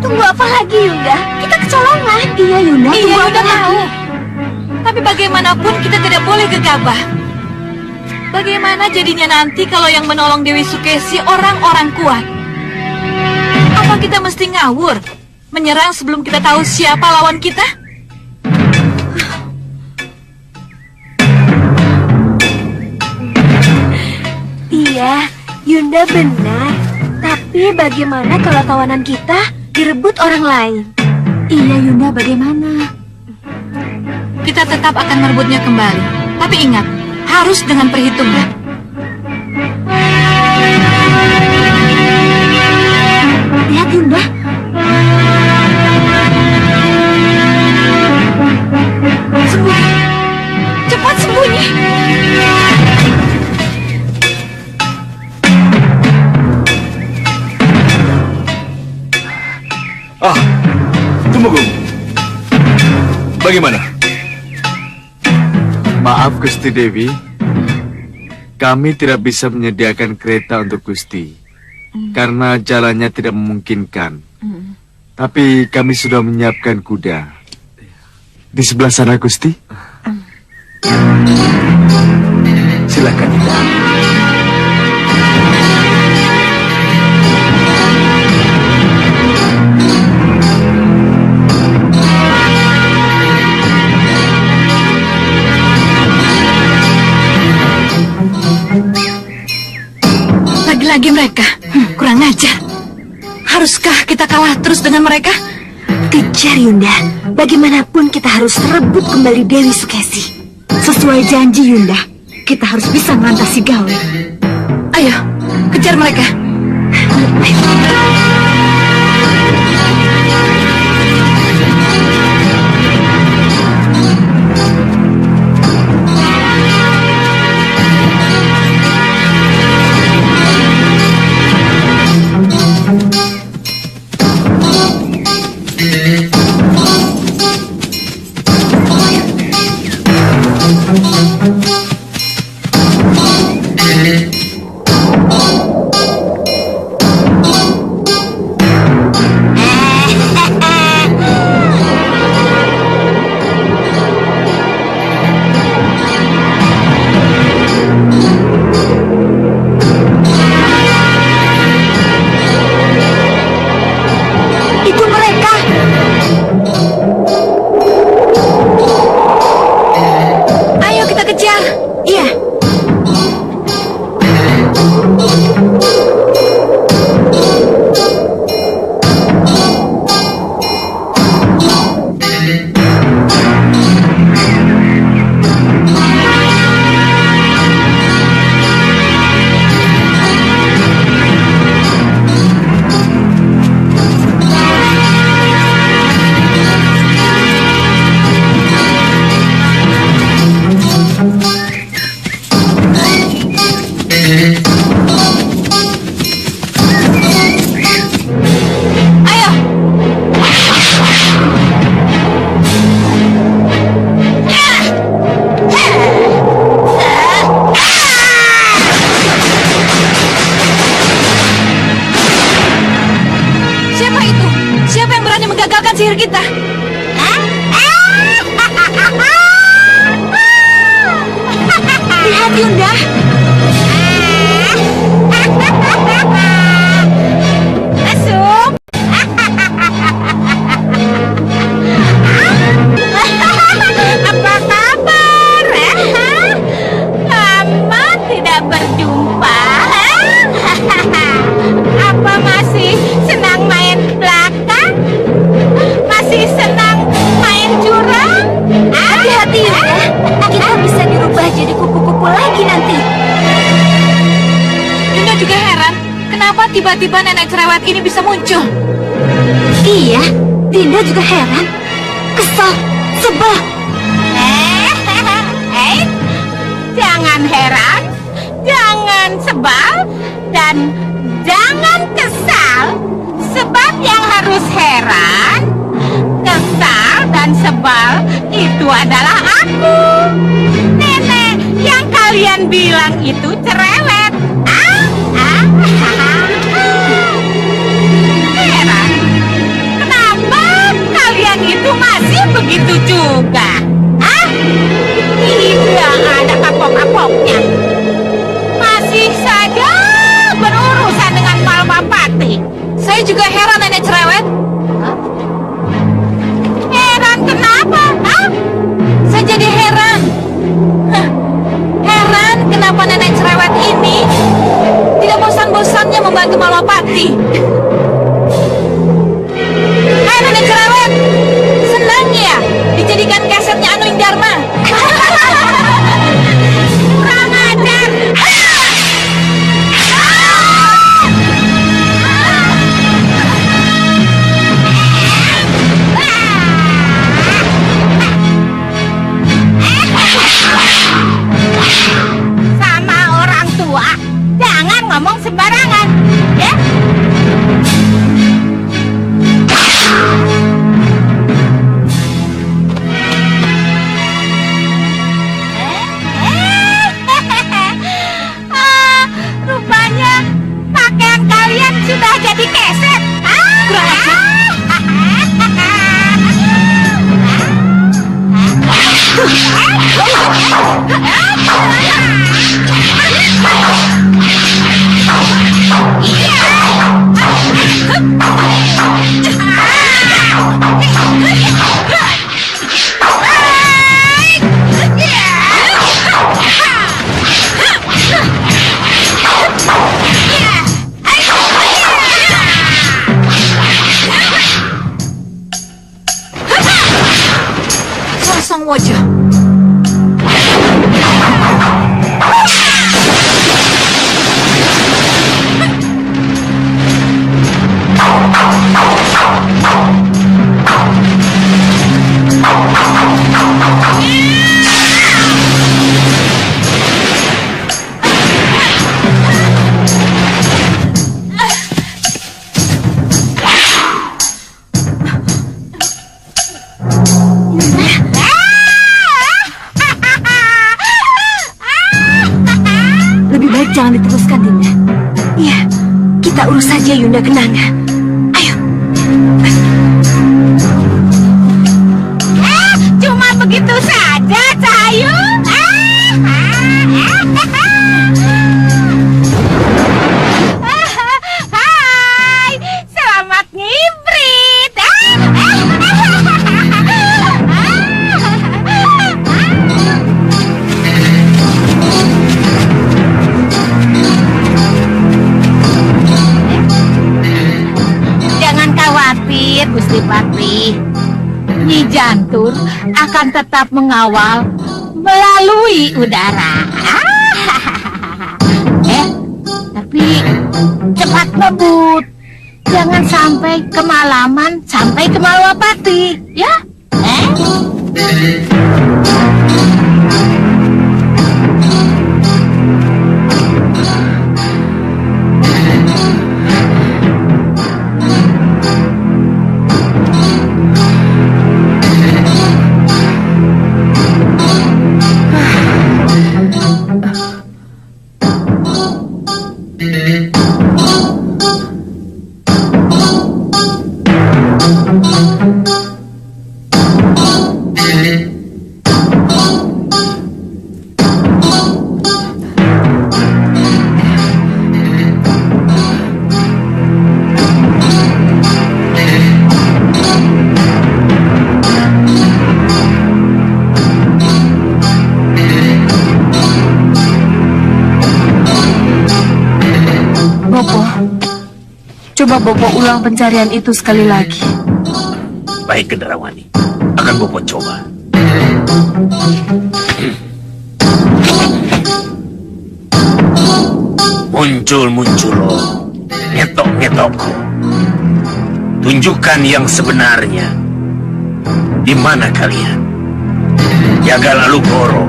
Tunggu apa lagi, Yunda? Kita kecolongan. Iya, Yunda. Iya, Tunggu Yunda apa lagi? tahu. Tapi bagaimanapun kita tidak boleh gegabah. Bagaimana jadinya nanti kalau yang menolong Dewi Sukesi orang-orang kuat? Apa kita mesti ngawur? Menyerang sebelum kita tahu siapa lawan kita? Iya, Yunda benar. Tapi bagaimana kalau tawanan kita direbut orang lain? Iya, Yunda, bagaimana? Kita tetap akan merebutnya kembali. Tapi ingat, harus dengan perhitungan. Lihat, Yunda. Sembunyi. Cepat sembunyi. Tunggu, Gum. Bagaimana? Maaf Gusti Dewi, kami tidak bisa menyediakan kereta untuk Gusti karena jalannya tidak memungkinkan. Tapi kami sudah menyiapkan kuda. Di sebelah sana, Gusti. Silakan, Dinda. Lagi-lagi mereka. Kurang ajar. Haruskah kita kalah terus dengan mereka? Kejar, Yunda. Bagaimanapun kita harus rebut kembali Dewi Sukesi. Sesuai janji, Yunda, kita harus bisa mengatasi gawe. Ayo, kejar mereka. menggunakan sihir kita. Lihat Yunda. Masuk. Apa kabar? Lama tidak berjumpa. Apa masih senang main belakang? Masih senang main curang? Hati-hati Yunda. Kita bisa dirubah jadi kupu-kupu lagi nanti. Yunda juga heran, kenapa tiba-tiba nenek cerewet ini bisa muncul? Iya, Dinda juga heran. Kesal, sebel. Jangan heran, jangan sebal, dan jangan kesal. Sebab yang harus heran, kesal, dan sebal itu adalah aku. Nenek yang kalian bilang itu cerewet. Heran, kenapa kalian itu masih begitu juga? Tidak ada kapok-kapoknya. Masih saja berurusan dengan Malwapati. Saya juga heran, nenek cerewet. Heran kenapa? Saya jadi heran. Heran kenapa nenek cerewet ini tidak bosan-bosannya membantu Malwapati. Hai nenek cerewet, senang ya dijadikan kasetnya Anling Dharma. Kurang ajar. Sama orang tua, jangan ngomong sembarangan, ya? Rupanya pakaian kalian sudah jadi keset. Kurang ajar. Kosong wajah. Lebih baik jangan diteruskan, Dinda. Iya, kita urus saja Yunda Kenanga. Ayo. Cuma begitu saja, Cahayu. Hai, selamat ngibrit. Jangan khawatir, Gusti Patri. Nyi Jantur akan tetap mengawal melalui udara. Tapi cepat ngebut. Jangan sampai kemalaman sampai ke Malwapati, ya? Bopo ulang pencarian itu sekali lagi. Baik, Gendrawani. Akan Bopo coba. Muncul-muncul, ngetok-ngetokku. Tunjukkan yang sebenarnya. Di mana kalian? Jagal Alugoro,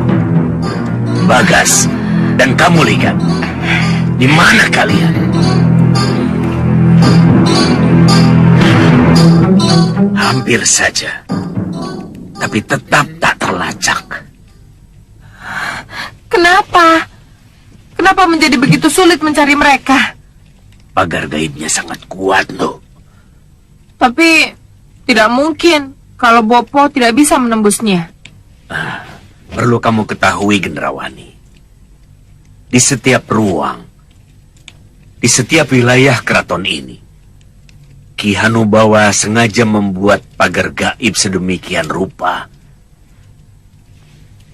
Bagas, dan kamu Ligan. Di mana kalian? Hampir saja, tapi tetap tak terlacak. Kenapa? Kenapa menjadi begitu sulit mencari mereka? Pagar gaibnya sangat kuat, loh. Tapi tidak mungkin kalau Bopo tidak bisa menembusnya. Perlu kamu ketahui, Gendrawani. Di setiap ruang, di setiap wilayah keraton ini, Ki Hanubawa sengaja membuat pagar gaib sedemikian rupa.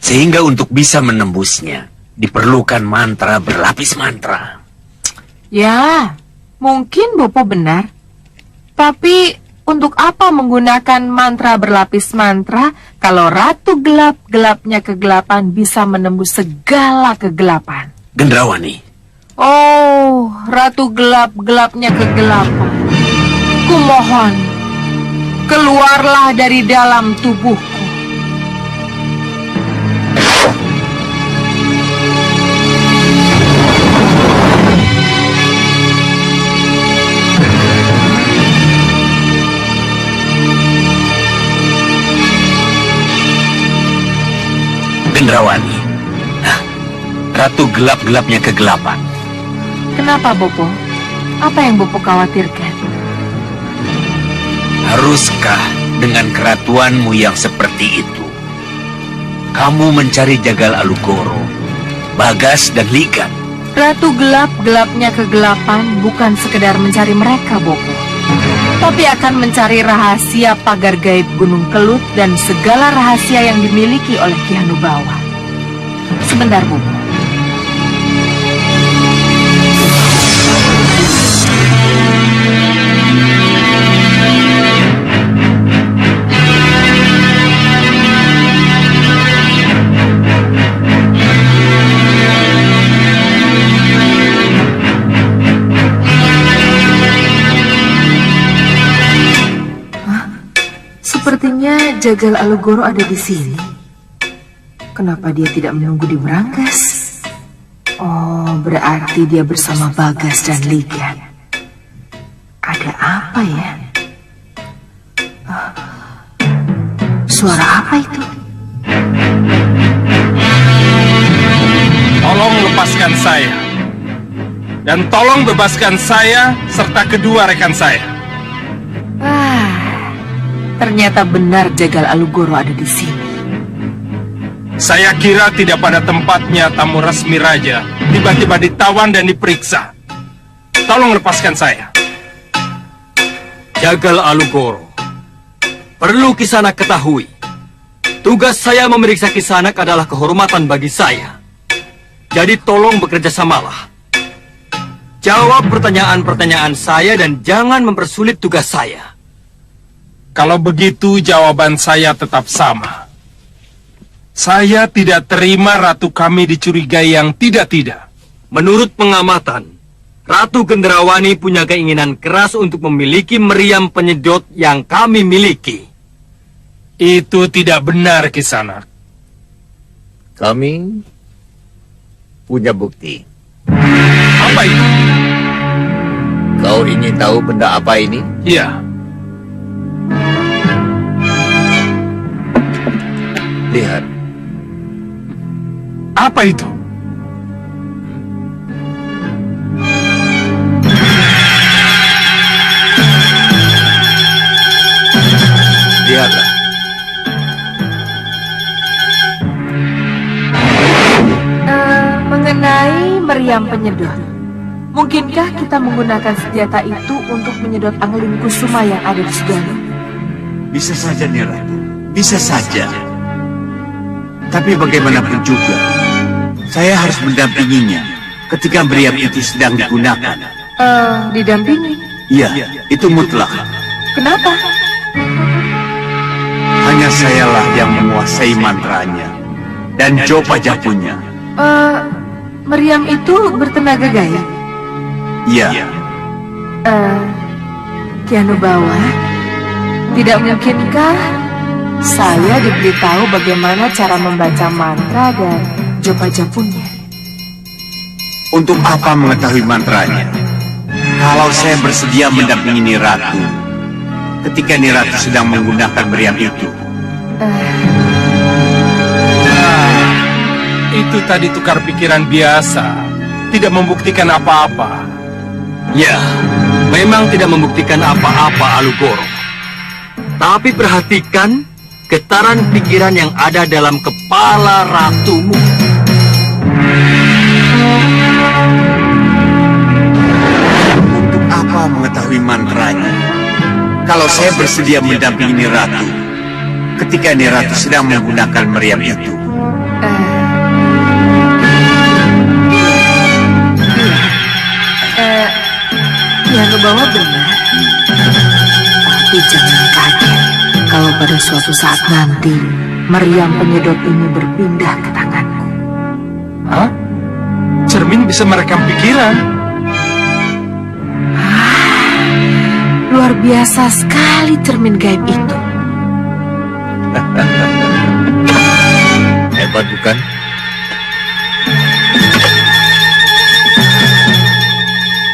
Sehingga untuk bisa menembusnya, diperlukan mantra berlapis mantra. Ya, mungkin Bopo benar. Tapi untuk apa menggunakan mantra berlapis mantra kalau Ratu Gelap-gelapnya kegelapan bisa menembus segala kegelapan? Gendrawani. Oh, Ratu Gelap-gelapnya kegelapan. Kumohon, keluarlah dari dalam tubuhku. Gendrawani. Ratu Gelap-gelapnya kegelapan. Kenapa, Bopo? Apa yang Bopo khawatirkan? Haruskah dengan keratuanmu yang seperti itu, kamu mencari Jagal Alugoro, Bagas, dan Ligan? Ratu Gelap-gelapnya kegelapan bukan sekedar mencari mereka, Bopo, tapi akan mencari rahasia pagar gaib Gunung Kelut dan segala rahasia yang dimiliki oleh Ki Hanubawa. Sebentar, Bopo. Sepertinya Jagal Alugoro ada di sini. Kenapa dia tidak menunggu di Brangas? Oh, berarti dia bersama Bagas dan Ligan. Ada apa ya? Suara apa itu? Tolong lepaskan saya. Dan tolong bebaskan saya serta kedua rekan saya. Ternyata benar Jagal Alugoro ada di sini. Saya kira tidak pada tempatnya tamu resmi raja tiba-tiba ditawan dan diperiksa. Tolong lepaskan saya. Jagal Alugoro, perlu Kisanak ketahui, tugas saya memeriksa Kisanak adalah kehormatan bagi saya. Jadi tolong bekerja samalah. Jawab pertanyaan-pertanyaan saya dan jangan mempersulit tugas saya. Kalau begitu jawaban saya tetap sama. Saya tidak terima ratu kami dicurigai yang tidak-tidak. Menurut pengamatan, Ratu Gendrawani punya keinginan keras untuk memiliki meriam penyedot yang kami miliki. Itu tidak benar, Kisanak. Kami punya bukti. Apa itu? Kau ingin tahu benda apa ini? Iya. Lihat. Apa itu? Lihatlah. Mengenai meriam penyedot, mungkinkah kita menggunakan senjata itu untuk menyedot angling kusuma yang ada di Sugalo? Bisa saja, Niratu. Bisa saja. Tapi bagaimanapun juga, saya harus mendampinginya ketika meriam itu sedang digunakan. Didampingi? Iya, itu mutlak. Kenapa? Hanya sayalah yang menguasai mantranya dan Jopa Japunya. Meriam itu bertenaga gaib. Iya. Kianubawa, tidak mungkinkah saya diberitahu bagaimana cara membaca mantra dan Jopa Japunya? Untuk apa mengetahui mantranya? Kalau saya bersedia mendampingi Niratu ketika Niratu sedang menggunakan meriam itu. Itu tadi tukar pikiran biasa, tidak membuktikan apa-apa. Ya, memang tidak membuktikan apa-apa, Alugoro. Tapi perhatikan getaran pikiran yang ada dalam kepala ratumu. Untuk apa mengetahui mantranya? Kalau saya bersedia mendampingi Niratu ketika Niratu sedang menggunakan meriam itu. Kianubawa benar. Tapi jangan kaget kalau pada suatu saat nanti meriam penyedot ini berpindah ke tanganku. Hah? Cermin bisa merekam pikiran. Luar biasa sekali cermin gaib itu. Hebat bukan?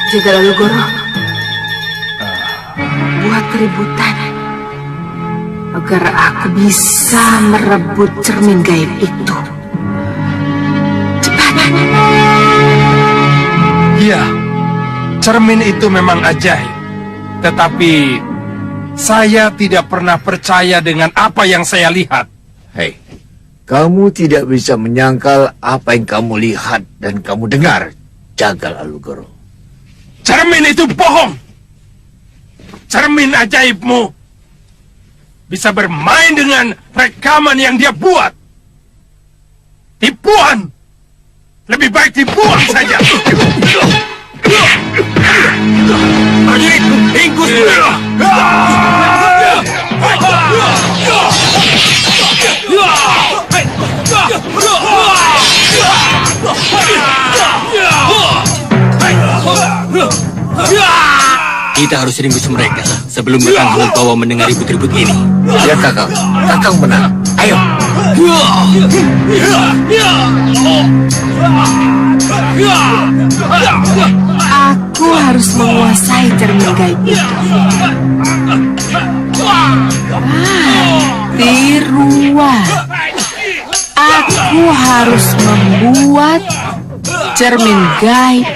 Jaga Alugoro, buat keributan agar aku bisa merebut cermin gaib itu. Cepat. Iya, cermin itu memang ajaib. Tetapi saya tidak pernah percaya dengan apa yang saya lihat. Hei, kamu tidak bisa menyangkal apa yang kamu lihat dan kamu dengar, Jagal Alugoro. Cermin itu bohong. Cermin ajaibmu bisa bermain dengan rekaman yang dia buat. Tipuan. Lebih baik dibuang saja. Prajurit, ingkus mereka! Kita harus ringkus mereka sebelum Kakang Bawa mendengar ribut-ribut ini. Ya Kakang, Kakang menang. Ayo. Aku harus menguasai cermin gaib itu. Tiruan. Aku harus membuat cermin gaib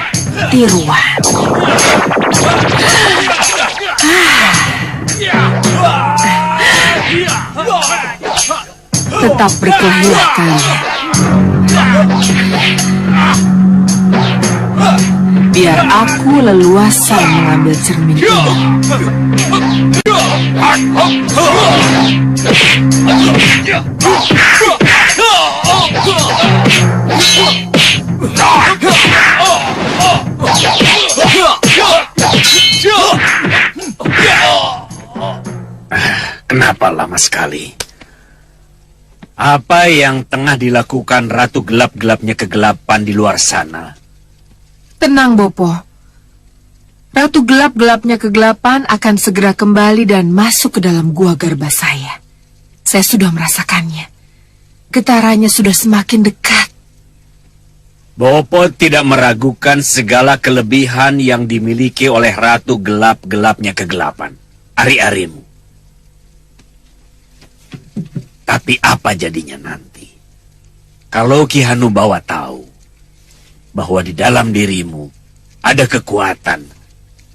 tiruan. Tetap berkelahilah kalian. Biar aku leluasa mengambil cermin ini. Kenapa lama sekali? Apa yang tengah dilakukan Ratu Gelap-gelapnya kegelapan di luar sana? Tenang, Bopo. Ratu Gelap-gelapnya kegelapan akan segera kembali dan masuk ke dalam gua garba saya. Saya sudah merasakannya. Getarannya sudah semakin dekat. Bopo tidak meragukan segala kelebihan yang dimiliki oleh Ratu Gelap-gelapnya kegelapan, Ari-arimu. Tapi apa jadinya nanti? Kalau Ki Hanubawa tahu bahwa di dalam dirimu ada kekuatan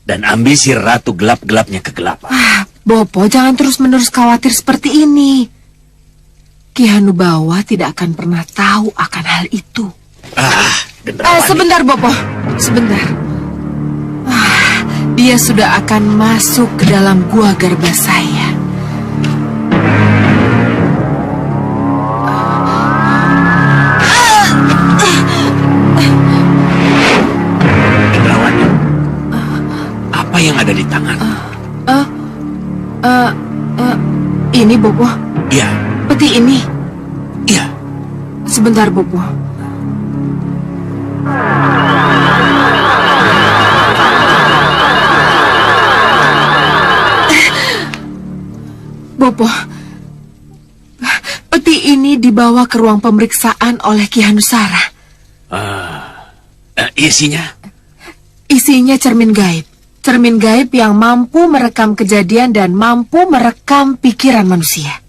dan ambisi Ratu Gelap-gelapnya kegelapan. Bopo, jangan terus-menerus khawatir seperti ini. Ki Hanubawa tidak akan pernah tahu akan hal itu. Sebentar, Bopo. Sebentar. Dia sudah akan masuk ke dalam gua garba saya. yang ada di tangan? Ini, Bopo. Iya, Peti ini. iya. Sebentar, Bopo. Bopo, peti ini dibawa ke ruang pemeriksaan oleh Ki Hanusara. Isinya? Isinya cermin gaib. Cermin gaib yang mampu merekam kejadian dan mampu merekam pikiran manusia.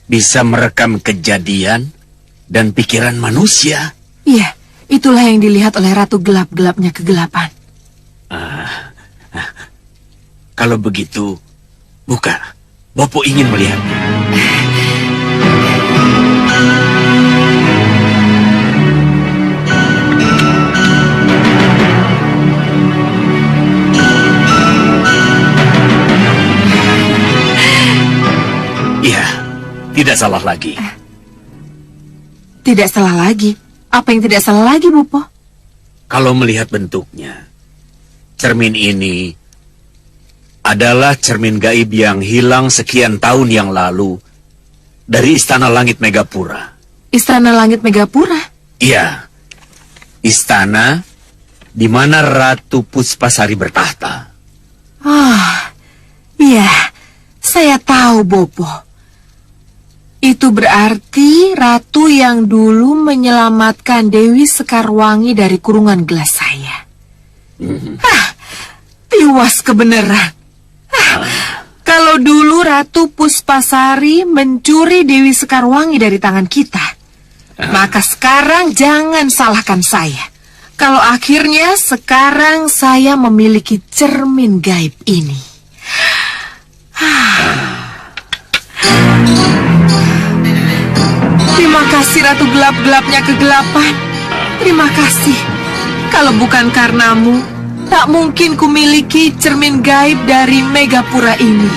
Bisa merekam kejadian dan pikiran manusia? Iya, itulah yang dilihat oleh Ratu Gelap-gelapnya kegelapan. Kalau begitu, buka. Bopo ingin melihat. Iya, tidak salah lagi. Tidak salah lagi. Apa yang tidak salah lagi, Bopo? Kalau melihat bentuknya, cermin ini adalah cermin gaib yang hilang sekian tahun yang lalu dari Istana Langit Megapura. Istana Langit Megapura? Iya, istana di mana Ratu Puspasari bertahta. Iya, saya tahu, Bopo. Itu berarti ratu yang dulu menyelamatkan Dewi Sekarwangi dari kurungan gelas saya. Tiwas kebenaran. Kalau dulu Ratu Puspasari mencuri Dewi Sekarwangi dari tangan kita, maka sekarang jangan salahkan saya. Kalau akhirnya sekarang saya memiliki cermin gaib ini. Terima kasih Ratu Gelap-gelapnya kegelapan. Terima kasih. Kalau bukan karenamu, tak mungkin kumiliki cermin gaib dari Megapura ini.